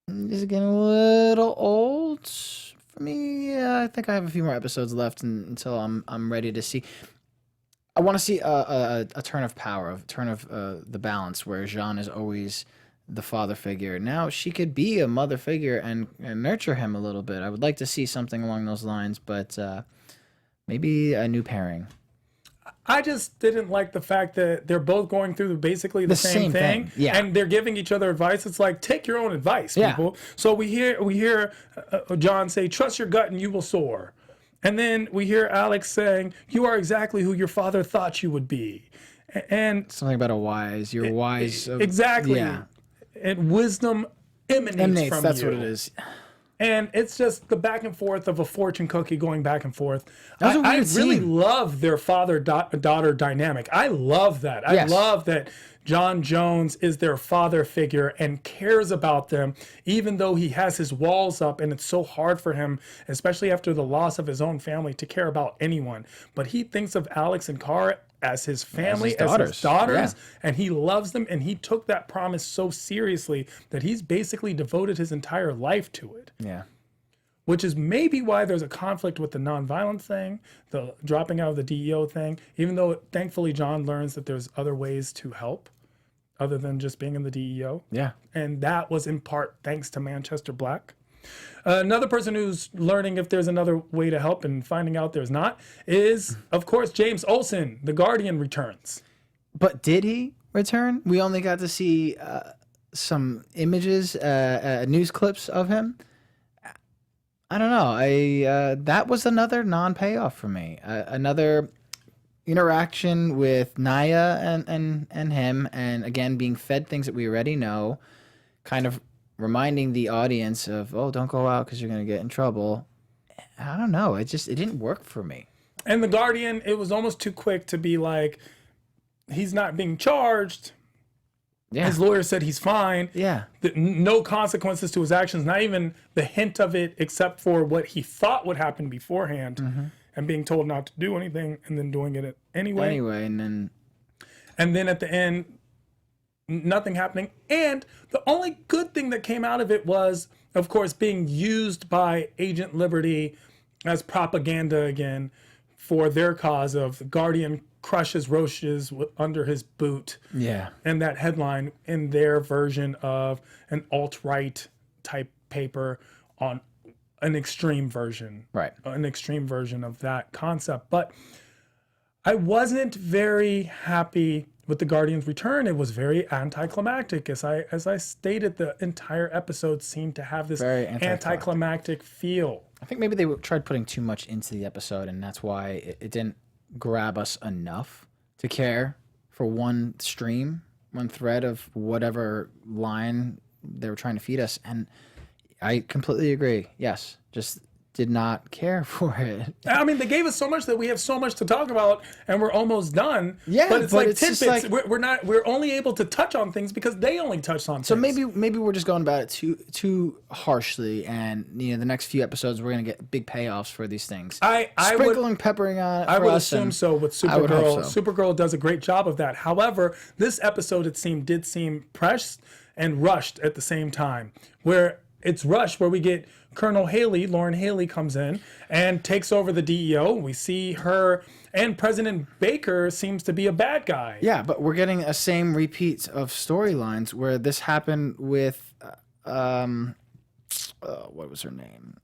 Speaker 3: Is it getting a little old for me? Yeah, I think I have a few more episodes left until I'm ready to see. I want to see a turn of power, a turn of the balance, where Jonn is always the father figure. Now she could be a mother figure and nurture him a little bit. I would like to see something along those lines, but maybe a new pairing.
Speaker 1: I just didn't like the fact that they're both going through basically the same thing.
Speaker 3: Yeah.
Speaker 1: And they're giving each other advice. It's like, take your own advice, people. So we hear John say, trust your gut and you will soar. And then we hear Alex saying, you are exactly who your father thought you would be. And
Speaker 3: something about you're wise.
Speaker 1: Exactly. Yeah. And wisdom emanates from
Speaker 3: that's
Speaker 1: you.
Speaker 3: what it is.
Speaker 1: And it's just the back and forth of a fortune cookie going back and forth. I really love their father-daughter dynamic. I love that. I love that Jonn Jonez is their father figure and cares about them, even though he has his walls up and it's so hard for him, especially after the loss of his own family, to care about anyone. But he thinks of Alex and Kara as his family, as his daughters, and he loves them, and he took that promise so seriously that he's basically devoted his entire life to it.
Speaker 3: Yeah.
Speaker 1: Which is maybe why there's a conflict with the nonviolent thing, the dropping out of the DEO thing, even though thankfully John learns that there's other ways to help other than just being in the DEO.
Speaker 3: Yeah.
Speaker 1: And that was in part thanks to Manchester Black. Another person who's learning if there's another way to help and finding out there's not is, of course, James Olsen. The Guardian returns.
Speaker 3: But did he return? We only got to see some images, news clips of him. I don't know. That was another non-payoff for me. Another interaction with Naya and him, and again being fed things that we already know, kind of reminding the audience of, oh, don't go out because you're going to get in trouble. I don't know. It didn't work for me.
Speaker 1: And the Guardian, it was almost too quick to be like, he's not being charged.
Speaker 3: Yeah.
Speaker 1: His lawyer said he's fine.
Speaker 3: Yeah.
Speaker 1: No consequences to his actions, not even the hint of it, except for what he thought would happen beforehand, and being told not to do anything and then doing it anyway. And then at the end, nothing happening. And the only good thing that came out of it was, of course, being used by Agent Liberty as propaganda again for their cause of Guardian crushes roaches under his boot.
Speaker 3: Yeah.
Speaker 1: And that headline in their version of an alt-right type paper on an extreme version.
Speaker 3: Right.
Speaker 1: An extreme version of that concept. But I wasn't very happy with the Guardian's return. It was very anticlimactic. As I stated, the entire episode seemed to have this
Speaker 3: Very
Speaker 1: anticlimactic feel.
Speaker 3: I think maybe they tried putting too much into the episode, and that's why it didn't grab us enough to care for one stream, one thread of whatever line they were trying to feed us. And I completely agree. Yes, just did not care for it.
Speaker 1: I mean, they gave us so much that we have so much to talk about, and we're almost done.
Speaker 3: Yeah,
Speaker 1: but it's
Speaker 3: but
Speaker 1: like
Speaker 3: it's just
Speaker 1: tidbits.
Speaker 3: like-
Speaker 1: We're only able to touch on things because they only touched on
Speaker 3: So
Speaker 1: things.
Speaker 3: maybe we're just going about it too harshly, and the next few episodes we're gonna get big payoffs for these things.
Speaker 1: I
Speaker 3: Sprinkling, peppering on it.
Speaker 1: I
Speaker 3: for
Speaker 1: would
Speaker 3: us,
Speaker 1: assume
Speaker 3: and
Speaker 1: so with
Speaker 3: I would hope
Speaker 1: Supergirl.
Speaker 3: so.
Speaker 1: Supergirl does a great job of that. However, this episode did seem pressed and rushed at the same time. Where it's rushed, where we get Colonel Haley, Lauren Haley comes in and takes over the DEO. We see her, and President Baker seems to be a bad guy.
Speaker 3: Yeah, but we're getting a same repeat of storylines where this happened with, what was her name?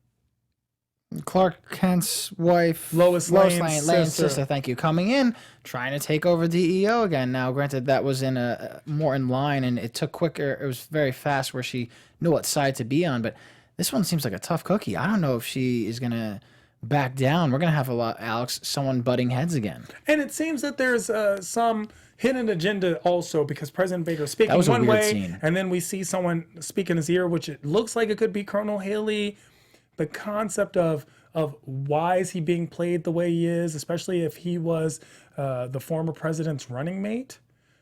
Speaker 3: Clark Kent's wife,
Speaker 1: Lois Lane's
Speaker 3: Lane's
Speaker 1: sister.
Speaker 3: sister. Thank you. Coming in, trying to take over DEO again. Now, granted, that was in a more in line, and it took quicker. It was very fast, where she knew what side to be on. But this one seems like a tough cookie. I don't know if she is gonna back down. We're gonna have someone butting heads again.
Speaker 1: And it seems that there's some hidden agenda also, because President Baker is speaking
Speaker 3: That was a
Speaker 1: one
Speaker 3: weird
Speaker 1: way,
Speaker 3: scene.
Speaker 1: and then we see someone speak in his ear, which it looks like it could be Colonel Haley. The concept of why is he being played the way he is, especially if he was the former president's running mate.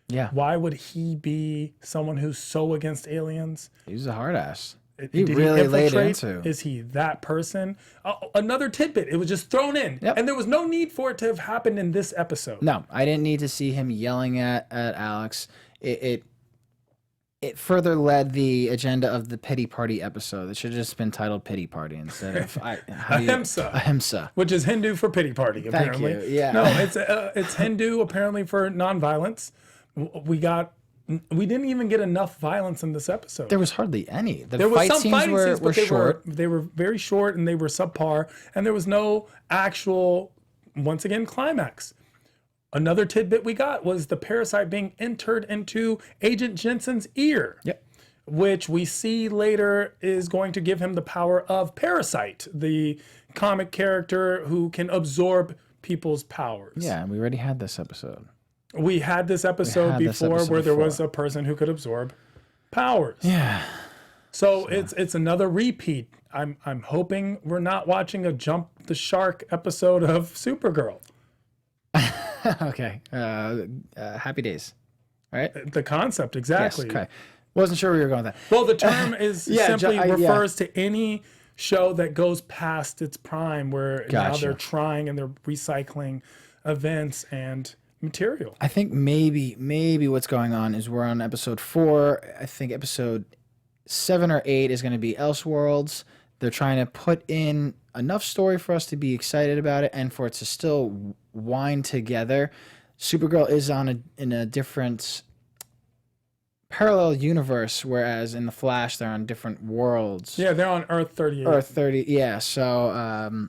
Speaker 3: Yeah,
Speaker 1: Why would he be someone who's so against aliens?
Speaker 3: he's a hard ass.
Speaker 1: He
Speaker 3: really laid
Speaker 1: infiltrate?
Speaker 3: into.
Speaker 1: Is he that person? Another tidbit. It was just thrown in.
Speaker 3: Yep.
Speaker 1: And there was no need for it to have happened in this episode.
Speaker 3: No, I didn't need to see him yelling at Alex. It further led the agenda of the pity party episode. It should have just been titled Pity Party instead of
Speaker 1: Ahimsa.
Speaker 3: Ahimsa.
Speaker 1: Which is Hindu for pity party, apparently.
Speaker 3: you, yeah.
Speaker 1: No, it's Hindu apparently for nonviolence. We didn't even get enough violence in this episode.
Speaker 3: There was hardly any.
Speaker 1: There was
Speaker 3: fight
Speaker 1: some
Speaker 3: scenes
Speaker 1: fighting
Speaker 3: were,
Speaker 1: scenes,
Speaker 3: were
Speaker 1: but
Speaker 3: short.
Speaker 1: they were very short and they were subpar, and there was no actual, once again, climax. Another tidbit we got was the parasite being entered into Agent Jensen's ear.
Speaker 3: Yep.
Speaker 1: Which we see later is going to give him the power of Parasite, the comic character who can absorb people's powers.
Speaker 3: Yeah, and we already had this episode.
Speaker 1: We had this episode before where there was a person who could absorb powers.
Speaker 3: Yeah.
Speaker 1: So it's another repeat. I'm hoping we're not watching a Jump the Shark episode of Supergirl.
Speaker 3: Okay. Happy days. Right?
Speaker 1: The concept, exactly.
Speaker 3: Yes, okay. Wasn't sure where you were going with that.
Speaker 1: Well, the term is
Speaker 3: Yeah,
Speaker 1: simply
Speaker 3: yeah.
Speaker 1: refers to any show that goes past its prime, where now
Speaker 3: Gotcha.
Speaker 1: they're trying and they're recycling events and material.
Speaker 3: I think maybe what's going on is we're on episode 4. I think episode 7 or 8 is going to be Elseworlds. They're trying to put in enough story for us to be excited about it and for it to still wind together. Supergirl is in a different parallel universe, whereas in the Flash they're on different worlds.
Speaker 1: Yeah, they're on Earth 38.
Speaker 3: Earth 30. Yeah, so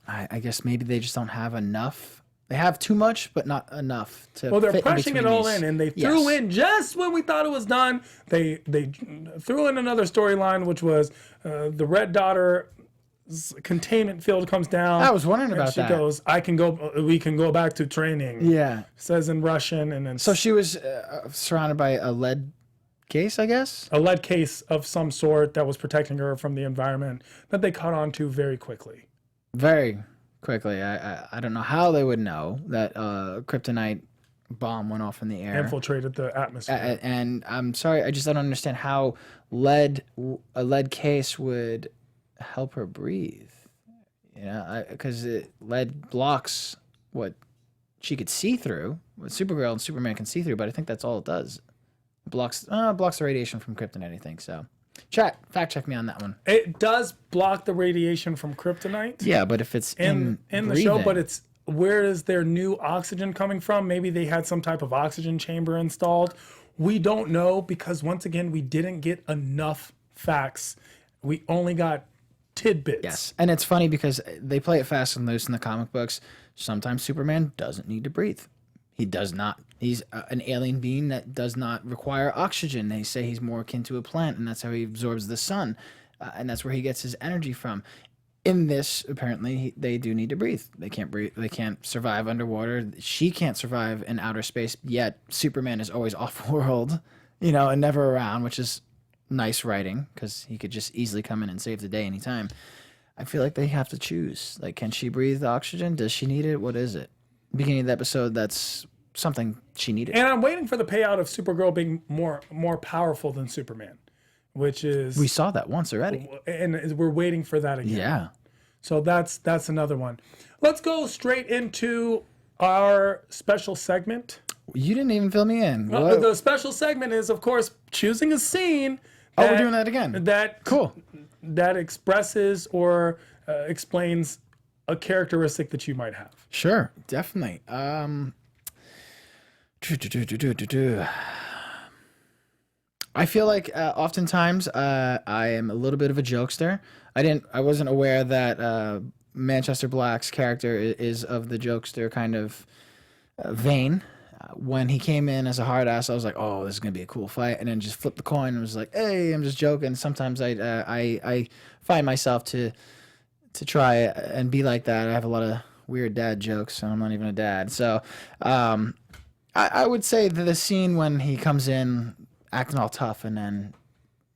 Speaker 3: I guess maybe they just don't have enough. They have too much, but not enough to.
Speaker 1: Well, they're
Speaker 3: fit
Speaker 1: pushing it
Speaker 3: between
Speaker 1: all
Speaker 3: these.
Speaker 1: in, and they threw in just when we thought it was done. They threw in another storyline, which was the Red Daughter containment field comes down.
Speaker 3: I was wondering about
Speaker 1: she
Speaker 3: that.
Speaker 1: She goes, we can go back to training.
Speaker 3: Yeah.
Speaker 1: Says in Russian. And then
Speaker 3: so she was surrounded by a lead case, I guess?
Speaker 1: A lead case of some sort that was protecting her from the environment that they caught on to very quickly.
Speaker 3: Very quickly. I don't know how they would know that kryptonite bomb went off in the air.
Speaker 1: Infiltrated the atmosphere.
Speaker 3: And I'm sorry, I just don't understand how a lead case would help her breathe. You know, because lead blocks what she could see through, what Supergirl and Superman can see through, but I think that's all it does. Blocks the radiation from kryptonite, I think. So, fact check me on that one.
Speaker 1: It does block the radiation from kryptonite.
Speaker 3: Yeah, but if it's in
Speaker 1: the show, but it's where is their new oxygen coming from? Maybe they had some type of oxygen chamber installed. We don't know because once again, we didn't get enough facts. We only got tidbits.
Speaker 3: Yes, and it's funny because they play it fast and loose in the comic books. Sometimes Superman doesn't need to breathe. He does not. He's an alien being that does not require oxygen. They say he's more akin to a plant, and that's how he absorbs the sun, and that's where he gets his energy from. In this, apparently, they do need to breathe. They can't breathe. They can't survive underwater. She can't survive in outer space. Yet Superman is always off-world, you know, and never around, which is nice writing because he could just easily come in and save the day anytime. I feel like they have to choose. Like, can she breathe oxygen? Does she need it? What is it? Beginning of the episode, that's something she needed.
Speaker 1: And I'm waiting for the payout of Supergirl being more powerful than Superman, which is...
Speaker 3: We saw that once already.
Speaker 1: And we're waiting for that again.
Speaker 3: Yeah.
Speaker 1: So that's another one. Let's go straight into our special segment.
Speaker 3: You didn't even fill me in.
Speaker 1: The special segment is, of course, choosing a scene.
Speaker 3: We're doing that again. Cool.
Speaker 1: That expresses or explains a characteristic that you might have.
Speaker 3: Sure, definitely. I feel like oftentimes I am a little bit of a jokester. I wasn't aware that Manchester Black's character is of the jokester kind of vein. When he came in as a hard ass, I was like, "Oh, this is gonna be a cool fight," and then just flipped the coin and was like, "Hey, I'm just joking." Sometimes I find myself to try and be like that. I have a lot of weird dad jokes, and I'm not even a dad. So I would say that the scene when he comes in acting all tough and then,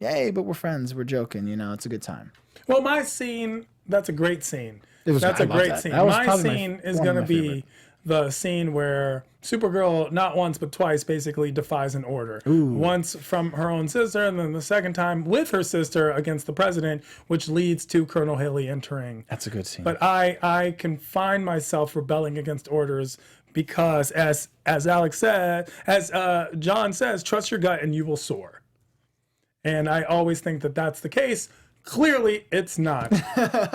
Speaker 3: "Hey, but we're friends, we're joking," you know, it's a good time.
Speaker 1: Well, my scene, that's a great scene.
Speaker 3: That's
Speaker 1: a great scene. My scene is going to be the scene where Supergirl, not once but twice, basically defies an order.
Speaker 3: Ooh.
Speaker 1: Once from her own sister, and then the second time with her sister against the president, which leads to Colonel Haley entering.
Speaker 3: That's a good scene.
Speaker 1: But I can find myself rebelling against orders because, as Alex said, as John says, trust your gut and you will soar. And I always think that that's the case. Clearly, it's not.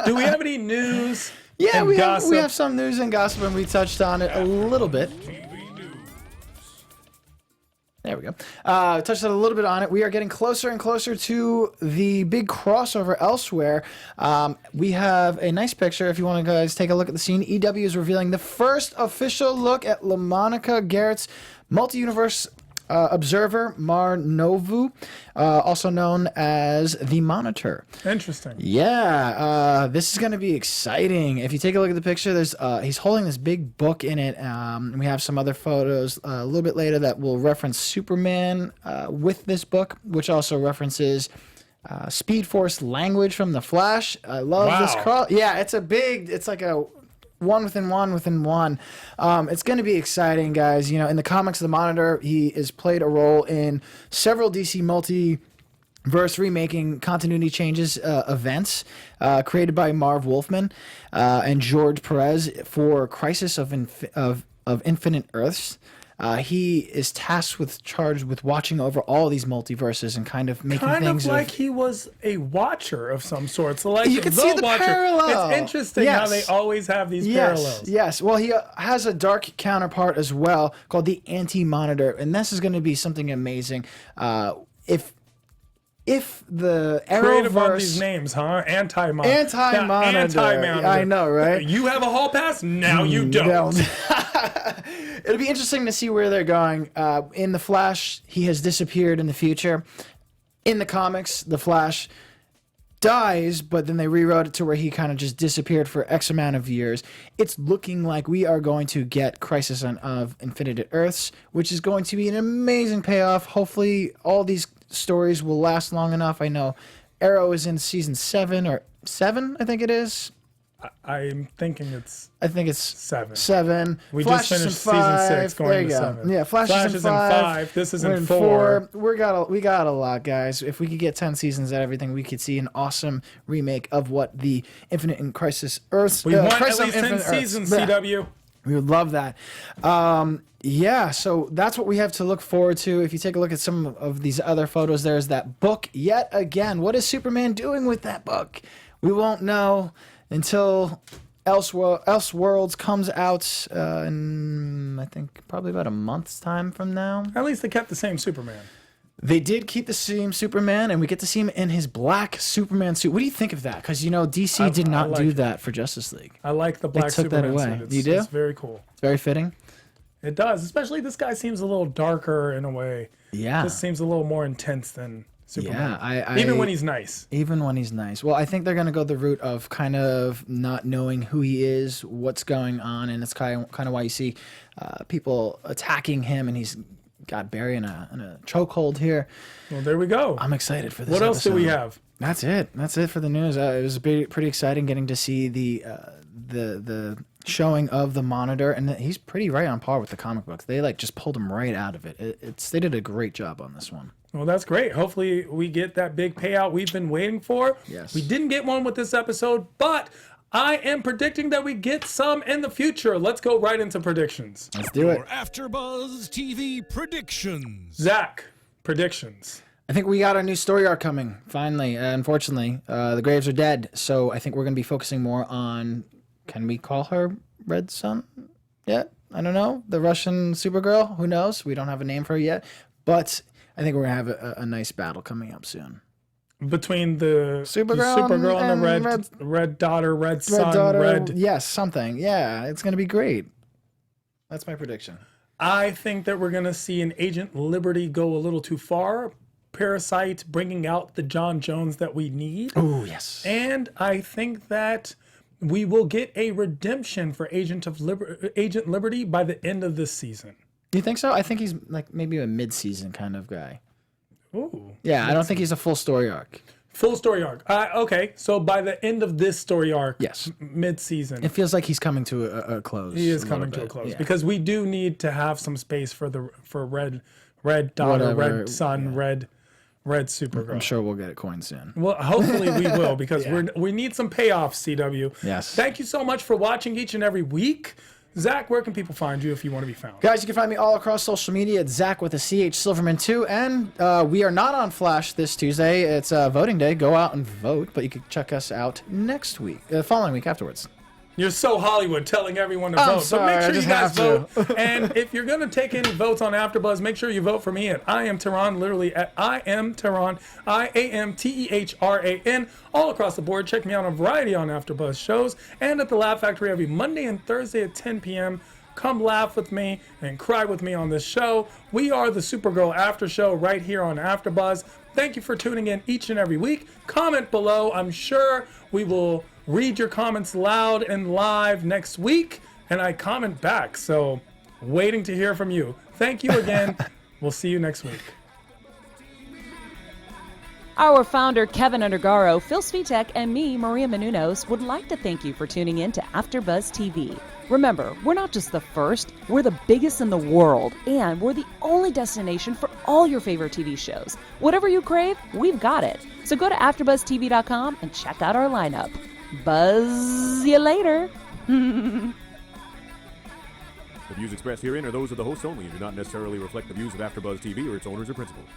Speaker 1: Do we have any news?
Speaker 3: Yeah, we have some news and gossip, and we touched on it a little bit. There we go. Touched on a little bit on it. We are getting closer and closer to the big crossover elsewhere. We have a nice picture. If you want to guys take a look at the scene, EW is revealing the first official look at LaMonica Garrett's multi-universe observer, Mar Novu, also known as the Monitor.
Speaker 1: Interesting.
Speaker 3: Yeah, this is going to be exciting. If you take a look at the picture, there's he's holding this big book in it. We have some other photos a little bit later that will reference Superman with this book, which also references Speed Force language from The Flash. I love this cross. Yeah, it's like a one within one within one. It's going to be exciting, guys. You know, in the comics, the Monitor, he has played a role in several DC multiverse remaking continuity changes events created by Marv Wolfman and George Perez for Crisis of Infinite Earths. He is charged with watching over all these multiverses and kind of making things
Speaker 1: like he was a watcher of some sort. So like
Speaker 3: you can see the parallel.
Speaker 1: It's interesting how they always have these parallels.
Speaker 3: Yes. Well, he has a dark counterpart as well called the Anti-Monitor, and this is going to be something amazing. If the
Speaker 1: creative on
Speaker 3: Arrowverse,
Speaker 1: these names, huh? Anti-Monitor.
Speaker 3: Anti-Monitor. I know, right?
Speaker 1: You have a hall pass? Now you don't.
Speaker 3: It'll be interesting to see where they're going. In The Flash, he has disappeared in the future. In the comics, The Flash dies, but then they rewrote it to where he kind of just disappeared for X amount of years. It's looking like we are going to get Crisis on of Infinite Earths, which is going to be an amazing payoff. Hopefully, all these stories will last long enough. I know Arrow is in season 7 or 7, I think it is.
Speaker 1: I'm thinking
Speaker 3: I think it's
Speaker 1: 7.
Speaker 3: 7.
Speaker 1: We
Speaker 3: Flash
Speaker 1: just
Speaker 3: is
Speaker 1: finished
Speaker 3: in 5.
Speaker 1: season 6 going
Speaker 3: there you
Speaker 1: to
Speaker 3: go.
Speaker 1: 7.
Speaker 3: Yeah, Flash
Speaker 1: is
Speaker 3: is
Speaker 1: in
Speaker 3: in 5.
Speaker 1: This is
Speaker 3: We're
Speaker 1: in 4.
Speaker 3: We got a lot, guys. If we could get 10 seasons at everything, we could see an awesome remake of what the Infinite and Crisis Earths.
Speaker 1: We want
Speaker 3: Crisis
Speaker 1: at
Speaker 3: on
Speaker 1: least 10
Speaker 3: Infinite
Speaker 1: seasons,
Speaker 3: Earths.
Speaker 1: CW.
Speaker 3: We would love that. Yeah, so that's what we have to look forward to. If you take a look at some of these other photos, there's that book yet again. What is Superman doing with that book? We won't know until Elseworlds comes out in, I think, probably about a month's time from now.
Speaker 1: At least they kept the same Superman.
Speaker 3: They did keep the same Superman, and we get to see him in his black Superman suit. What do you think of that? Because, DC did not do that for Justice League.
Speaker 1: I like the black
Speaker 3: took that
Speaker 1: Superman
Speaker 3: away.
Speaker 1: suit.
Speaker 3: You do?
Speaker 1: It's very cool.
Speaker 3: It's very fitting.
Speaker 1: It does. Especially this guy seems a little darker in a way.
Speaker 3: Yeah.
Speaker 1: This seems a little more intense than Superman.
Speaker 3: Yeah,
Speaker 1: even when he's nice.
Speaker 3: Even when he's nice. Well, I think they're going to go the route of kind of not knowing who he is, what's going on, and it's kind of why you see people attacking him, and he's got Barry in a chokehold here.
Speaker 1: Well, there we go.
Speaker 3: I'm excited for this.
Speaker 1: What else do we have?
Speaker 3: That's it. That's it for the news. It was pretty exciting getting to see the showing of the Monitor, and he's pretty right on par with the comic books. They just pulled him right out of it. They did a great job on this one.
Speaker 1: Well, that's great. Hopefully we get that big payout we've been waiting for.
Speaker 3: Yes.
Speaker 1: We didn't get one with this episode, but I am predicting that we get some in the future. Let's go right into predictions.
Speaker 3: Let's do it.
Speaker 4: For AfterBuzz TV predictions.
Speaker 1: Zach, predictions.
Speaker 3: I think we got our new story arc coming, finally. Unfortunately, the Graves are dead, so I think we're going to be focusing more on, can we call her Red Sun yet? I don't know. The Russian Supergirl? Who knows? We don't have a name for her yet. But I think we're going to have a nice battle coming up soon.
Speaker 1: Between the
Speaker 3: Supergirl
Speaker 1: and the red daughter, red sun,
Speaker 3: Yes, something. Yeah, it's going to be great. That's my prediction.
Speaker 1: I think that we're going to see an Agent Liberty go a little too far. Parasite bringing out the Jonn Jonez that we need.
Speaker 3: Oh, yes.
Speaker 1: And I think that we will get a redemption for Agent Liberty by the end of this season.
Speaker 3: You think so? I think he's maybe a mid-season kind of guy.
Speaker 1: Ooh.
Speaker 3: Yeah, I don't think he's a full story arc.
Speaker 1: Full story arc. Okay, so by the end of this story arc,
Speaker 3: yes,
Speaker 1: mid-season.
Speaker 3: It feels like he's coming to a close.
Speaker 1: He is coming to a close because we do need to have some space for red daughter, red sun, red Supergirl.
Speaker 3: I'm sure we'll get it coined soon.
Speaker 1: Well, hopefully we will because we need some payoffs, CW.
Speaker 3: Yes.
Speaker 1: Thank you so much for watching each and every week. Zach, where can people find you if you want to be found?
Speaker 3: Guys, you can find me all across social media at Zach with a CH Silverman 2. And we are not on Flash this Tuesday. It's voting day. Go out and vote. But you can check us out next week, following week afterwards.
Speaker 1: You're so Hollywood telling everyone to
Speaker 3: I'm
Speaker 1: vote.
Speaker 3: sorry,
Speaker 1: but make sure you guys
Speaker 3: have
Speaker 1: vote. And if you're going to take any votes on AfterBuzz, make sure you vote for me at I Am Tehran, literally at I Am Tehran, IAMTEHRAN, all across the board. Check me out on a variety on AfterBuzz shows and at the Laugh Factory every Monday and Thursday at 10 p.m. Come laugh with me and cry with me on this show. We are the Supergirl After Show right here on AfterBuzz. Thank you for tuning in each and every week. Comment below. I'm sure we will read your comments loud and live next week, and I comment back. So, waiting to hear from you. Thank you again. We'll see you next week.
Speaker 2: Our founder, Kevin Undergaro, Phil Svitek, and me, Maria Menounos, would like to thank you for tuning in to AfterBuzz TV. Remember, we're not just the first, we're the biggest in the world, and we're the only destination for all your favorite TV shows. Whatever you crave, we've got it. So go to AfterBuzzTV.com and check out our lineup. Buzz you later.
Speaker 5: The views expressed herein are those of the hosts only and do not necessarily reflect the views of AfterBuzz TV or its owners or principals.